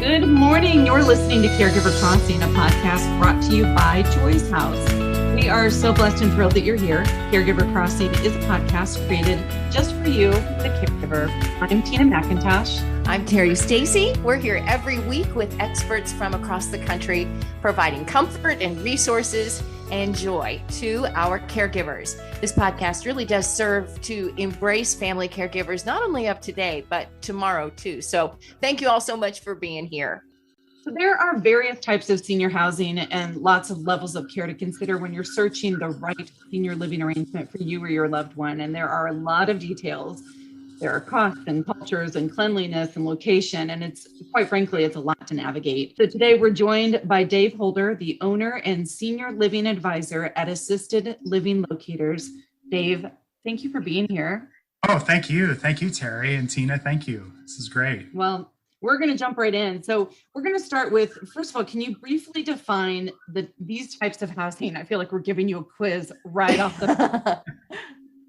Good morning. You're listening to Caregiver Crossing, a podcast brought to you by Joy's House. We are so blessed and thrilled that you're here. Caregiver Crossing is a podcast created just for you, the caregiver. I'm Tina McIntosh. I'm Terry Stacy. We're here every week with experts from across the country, providing comfort and resources and joy to our caregivers. This podcast really does serve to embrace family caregivers, not only of today, but tomorrow too. So thank you all so much for being here. So there are various types of senior housing and lots of levels of care to consider when you're searching the right senior living arrangement for you or your loved one. And there are a lot of details. There are costs and cultures and cleanliness and location, and it's quite frankly, it's a lot to navigate. So today we're joined by Dave Holder, the owner and senior living advisor at Assisted Living Locators. Dave, thank you for being here. Oh, thank you. Thank you, Terry and Tina. Thank you. This is great. Well, we're going to jump right in. So we're going to start with, first of all, can you briefly define these types of housing? I feel like we're giving you a quiz right off the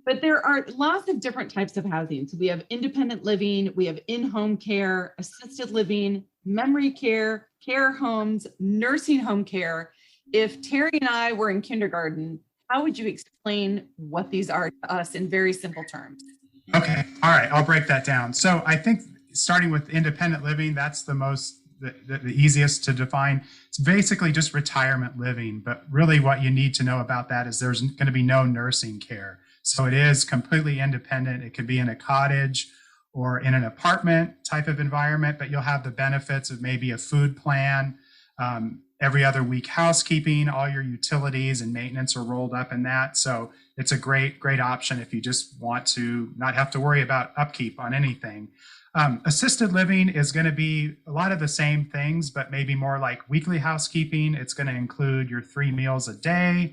But there are lots of different types of housing. So we have independent living, we have in-home care, assisted living, memory care, care homes, nursing home care. If Terry and I were in kindergarten, how would you explain what these are to us in very simple terms? Okay. All right. I'll break that down. So I think starting with independent living, that's the easiest to define. It's basically just retirement living. But really what you need to know about that is there's going to be no nursing care. So it is completely independent. It could be in a cottage or in an apartment type of environment, but you'll have the benefits of maybe a food plan, every other week housekeeping, all your utilities and maintenance are rolled up in that. So it's a great option if you just want to not have to worry about upkeep on anything. Assisted living is going to be a lot of the same things, but maybe more like weekly housekeeping. It's going to include your 3 meals a day.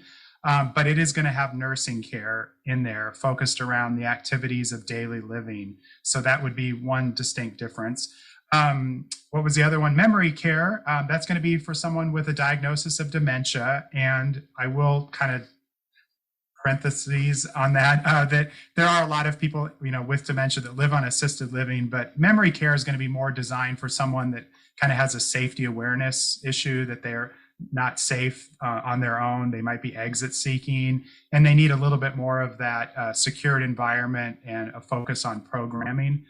But it is going to have nursing care in there focused around the activities of daily living. So that would be one distinct difference. What was the other one? Memory care. That's going to be for someone with a diagnosis of dementia. And I will kind of parentheses on that, that there are a lot of people, with dementia that live on assisted living, but memory care is going to be more designed for someone that kind of has a safety awareness issue, that they're not safe on their own. They might be exit seeking, and they need a little bit more of that secured environment and a focus on programming.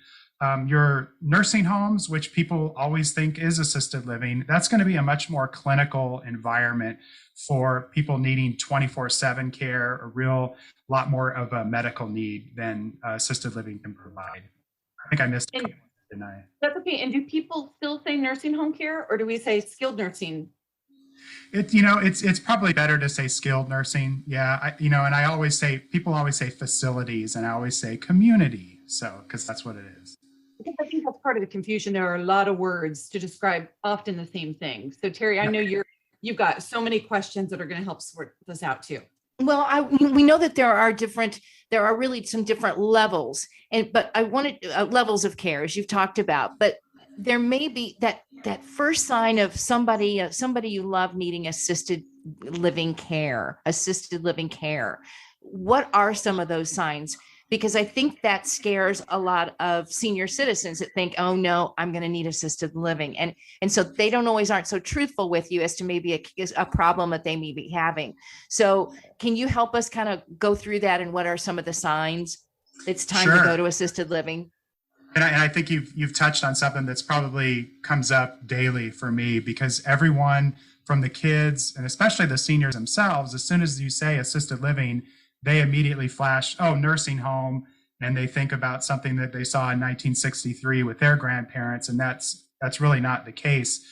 Your nursing homes, which people always think is assisted living, that's going to be a much more clinical environment for people needing 24/7 care, a real lot more of a medical need than assisted living can provide. I think I missed a couple, didn't I? That's okay. And do people still say nursing home care, or do we say skilled nursing? It's probably better to say skilled nursing. Yeah. And people always say facilities, and I always say community. So, because that's what it is. I think that's part of the confusion. There are a lot of words to describe often the same thing. So Terry, I know you've got so many questions that are going to help sort this out too. Well, we know that there are really some different levels, but I wanted levels of care, as you've talked about, but there may be that first sign of somebody you love needing assisted living care. What are some of those signs? Because I think that scares a lot of senior citizens that think, oh no, I'm going to need assisted living. And so they aren't so truthful with you as to maybe a problem that they may be having. So can you help us kind of go through that, and what are some of the signs it's time to go to assisted living? And I think you've touched on something that's probably comes up daily for me, because everyone from the kids and especially the seniors themselves, as soon as you say assisted living, they immediately flash, oh, nursing home. And they think about something that they saw in 1963 with their grandparents. And that's really not the case.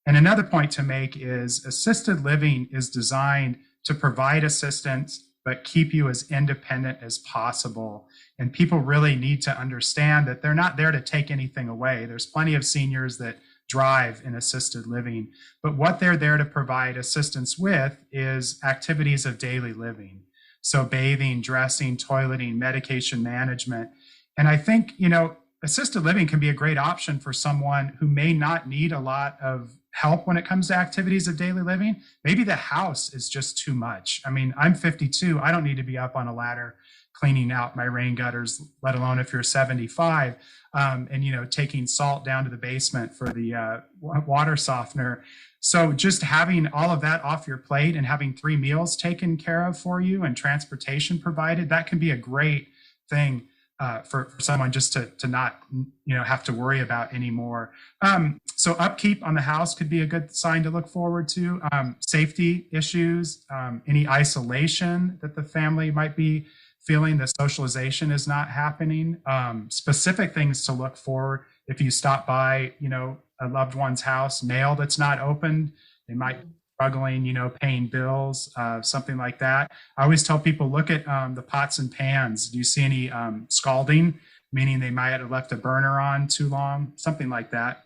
And another point to make is assisted living is designed to provide assistance, but keep you as independent as possible. And people really need to understand that they're not there to take anything away. There's plenty of seniors that drive in assisted living, but what they're there to provide assistance with is activities of daily living. So bathing, dressing, toileting, medication management. And I think, assisted living can be a great option for someone who may not need a lot of help when it comes to activities of daily living. Maybe the house is just too much. I mean, I'm 52. I don't need to be up on a ladder cleaning out my rain gutters, let alone if you're 75, and taking salt down to the basement for the water softener. So just having all of that off your plate and having 3 meals taken care of for you and transportation provided, that can be a great thing for someone just to not have to worry about anymore. So upkeep on the house could be a good sign to look forward to. Safety issues, any isolation that the family might be feeling, that socialization is not happening. Specific things to look for if you stop by a loved one's house, mail that's not opened, they might be struggling paying bills, something like that. I always tell people, look at the pots and pans. Do you see any scalding, meaning they might have left a burner on too long, something like that?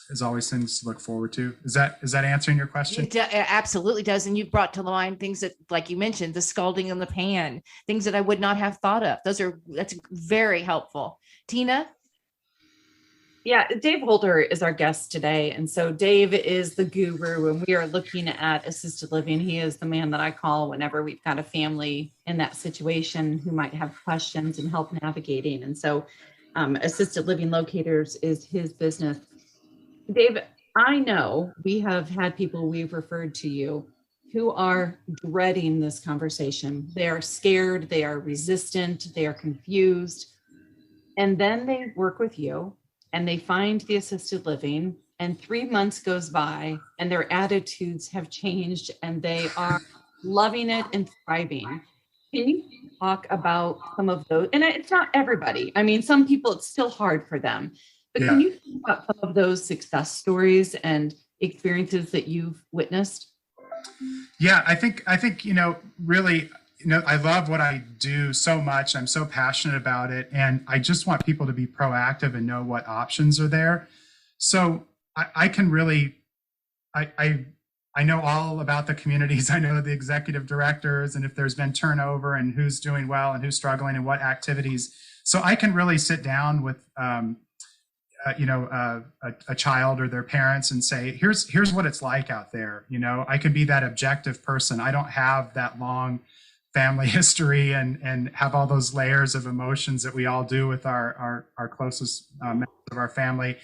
Is always things to look forward to. Is that answering your question? It absolutely does. And you brought to mind things that, like you mentioned, the scalding in the pan, things that I would not have thought of. That's very helpful. Tina? Yeah, Dave Holder is our guest today. And so Dave is the guru when we are looking at assisted living. He is the man that I call whenever we've got a family in that situation who might have questions and help navigating. And so Assisted Living Locators is his business. Dave, I know we have had people we've referred to you who are dreading this conversation. They are scared, they are resistant, they are confused. And then they work with you and they find the assisted living, and 3 months goes by and their attitudes have changed and they are loving it and thriving. Can you talk about some of those? And it's not everybody. I mean, some people, it's still hard for them. But can you talk about some of those success stories and experiences that you've witnessed? Yeah, I think, really, I love what I do so much. I'm so passionate about it. And I just want people to be proactive and know what options are there. So I can really, I know all about the communities. I know the executive directors and if there's been turnover and who's doing well and who's struggling and what activities. So I can really sit down with, a child or their parents and say, here's what it's like out there. I can be that objective person. I don't have that long family history and have all those layers of emotions that we all do with our closest members of our family.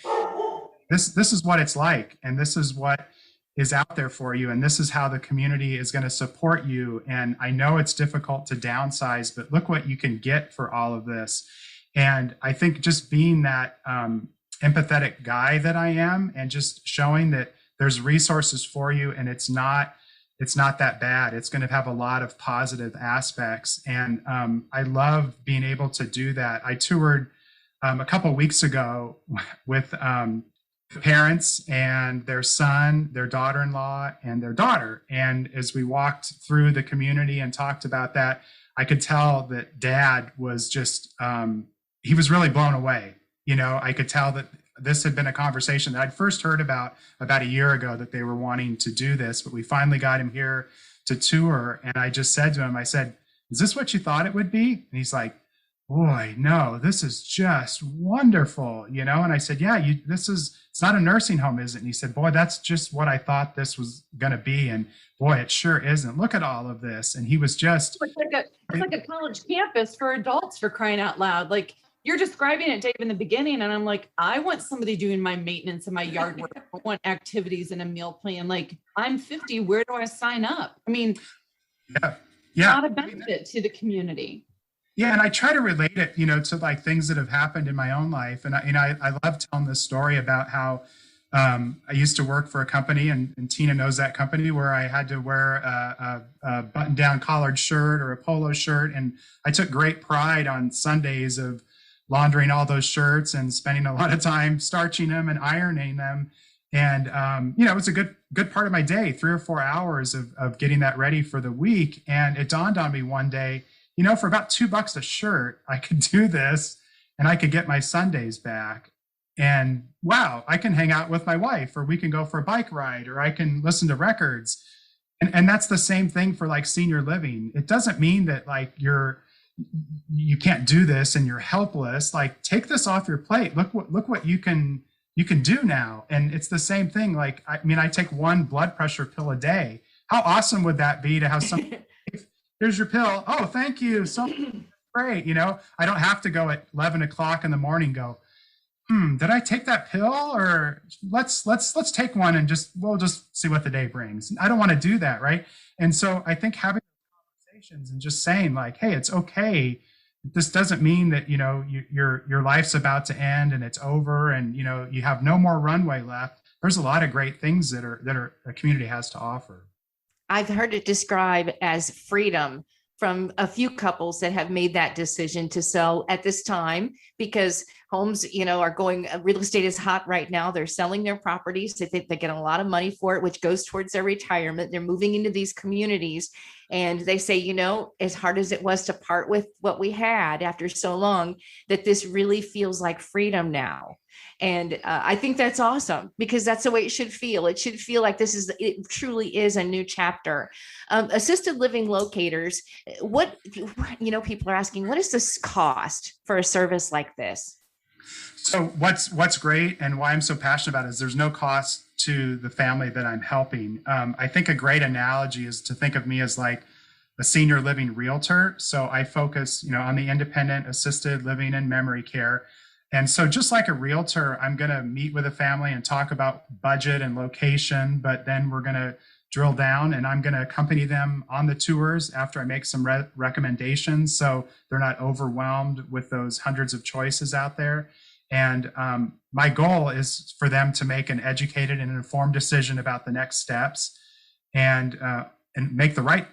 This is what it's like, and this is what is out there for you, and this is how the community is going to support you. And I know it's difficult to downsize, but look what you can get for all of this. And I think just being that empathetic guy that I am, and just showing that there's resources for you, and it's not that bad. It's going to have a lot of positive aspects. And I love being able to do that. I toured a couple of weeks ago with parents and their son, their daughter-in-law, and their daughter. And as we walked through the community and talked about that, I could tell that Dad was just, he was really blown away. I could tell that this had been a conversation that I'd first heard about a year ago, that they were wanting to do this, but we finally got him here to tour. And I just said to him, I said, is this what you thought it would be? And he's like, boy, no, this is just wonderful. And I said, yeah, it's not a nursing home, is it? And he said, boy, that's just what I thought this was going to be. And boy, it sure isn't. Look at all of this. And he was just, it's like a college campus for adults, for crying out loud. Like, you're describing it, Dave, in the beginning, and I'm like, I want somebody doing my maintenance and my yard work. I want activities and a meal plan. Like, I'm 50. Where do I sign up? I mean, yeah, not a benefit to the community. Yeah, and I try to relate it, to like things that have happened in my own life. And I love telling this story about how I used to work for a company, and Tina knows that company, where I had to wear a button-down collared shirt or a polo shirt, and I took great pride on Sundays of laundering all those shirts and spending a lot of time starching them and ironing them. And, it was a good part of my day, 3 or 4 hours of getting that ready for the week. And it dawned on me one day, for about $2 a shirt, I could do this and I could get my Sundays back. And wow, I can hang out with my wife, or we can go for a bike ride, or I can listen to records. And that's the same thing for like senior living. It doesn't mean that like you can't do this and you're helpless. Like, take this off your plate. Look what you can do now. And it's the same thing. Like, I take 1 blood pressure pill a day. How awesome would that be to have some here's your pill. Oh, thank you. So great. I don't have to go at 11 o'clock in the morning, go, did I take that pill? Or let's take one and we'll just see what the day brings. I don't want to do that. Right. And so I think having conversations and just saying like, hey, it's okay. This doesn't mean that, your life's about to end and it's over and, you have no more runway left. There's a lot of great things that a community has to offer. I've heard it described as freedom from a few couples that have made that decision to sell at this time because homes, are going, real estate is hot right now. They're selling their properties. They think they get a lot of money for it, which goes towards their retirement. They're moving into these communities and they say, as hard as it was to part with what we had after so long, that this really feels like freedom now. And I think that's awesome because that's the way it should feel. It should feel like it truly is a new chapter. Assisted living locators, people are asking, what is this cost for a service like this? So what's great and why I'm so passionate about it is there's no cost to the family that I'm helping. I think a great analogy is to think of me as like a senior living realtor. So I focus, on the independent assisted living and memory care. And so just like a realtor, I'm going to meet with a family and talk about budget and location, but then we're going to drill down and I'm going to accompany them on the tours after I make some recommendations. So they're not overwhelmed with those hundreds of choices out there. And my goal is for them to make an educated and informed decision about the next steps and make the right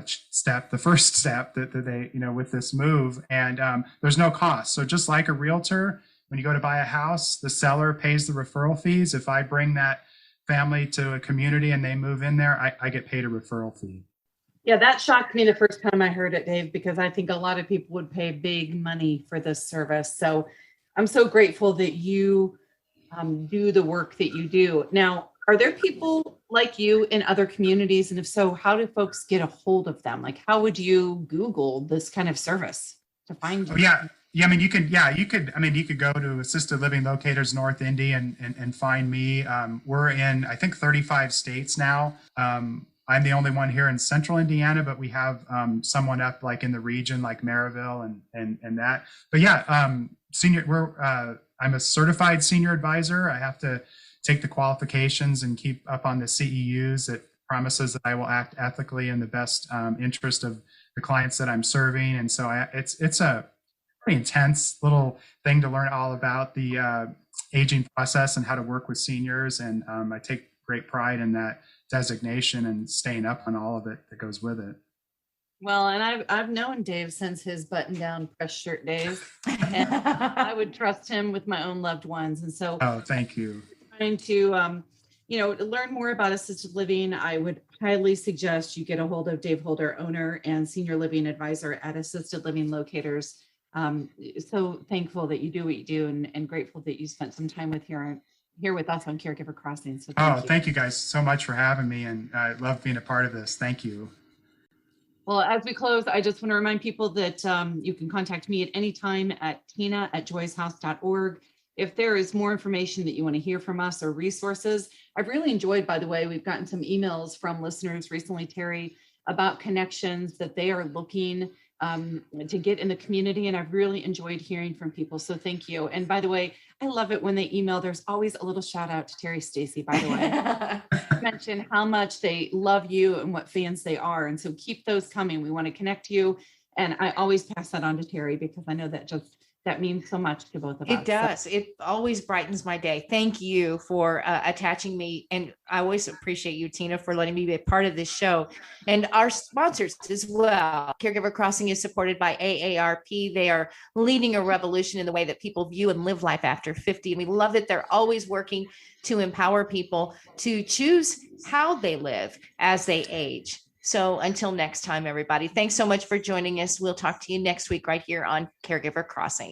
step, the first step that they, with this move. And there's no cost. So just like a realtor, when you go to buy a house, the seller pays the referral fees. If I bring that family to a community and they move in there, I get paid a referral fee. Yeah, that shocked me the first time I heard it, Dave, because I think a lot of people would pay big money for this service. So I'm so grateful that you do the work that you do. Now, are there people like you in other communities? And if so, how do folks get a hold of them? Like, how would you Google this kind of service to find you? Yeah. I mean, you could go to Assisted Living Locators North Indy and find me. We're in, I think, 35 states now. I'm the only one here in central Indiana, but we have someone up like in the region, like Maryville and that. But yeah, I'm a certified senior advisor. I have to take the qualifications and keep up on the CEUs that promises that I will act ethically in the best interest of the clients that I'm serving. And so it's a pretty intense little thing to learn all about the aging process and how to work with seniors. And I take great pride in that designation and staying up on all of it that goes with it. Well, and I've known Dave since his button-down press shirt days, and I would trust him with my own loved ones. And so, thank you. Trying to, to learn more about assisted living, I would highly suggest you get a hold of Dave Holder, owner and senior living advisor at Assisted Living Locators. So thankful that you do what you do, and grateful that you spent some time here with us on Caregiver Crossing. So thank you guys so much for having me, and I love being a part of this. Thank you. Well, as we close, I just want to remind people that you can contact me at any time at tina@joyshouse.org. If there is more information that you want to hear from us or resources, I've really enjoyed, by the way, we've gotten some emails from listeners recently, Terry, about connections that they are looking to get in the community. And I've really enjoyed hearing from people. So thank you. And by the way, I love it when they email. There's always a little shout out to Terry Stacy, by the way. Mention how much they love you and what fans they are. And so keep those coming. We want to connect you. And I always pass that on to Terry because I know that means so much to both of us. It does. It always brightens my day. Thank you for attaching me. And I always appreciate you, Tina, for letting me be a part of this show and our sponsors as well. Caregiver Crossing is supported by AARP. They are leading a revolution in the way that people view and live life after 50. And we love that they're always working to empower people to choose how they live as they age. So until next time, everybody, thanks so much for joining us. We'll talk to you next week right here on Caregiver Crossing.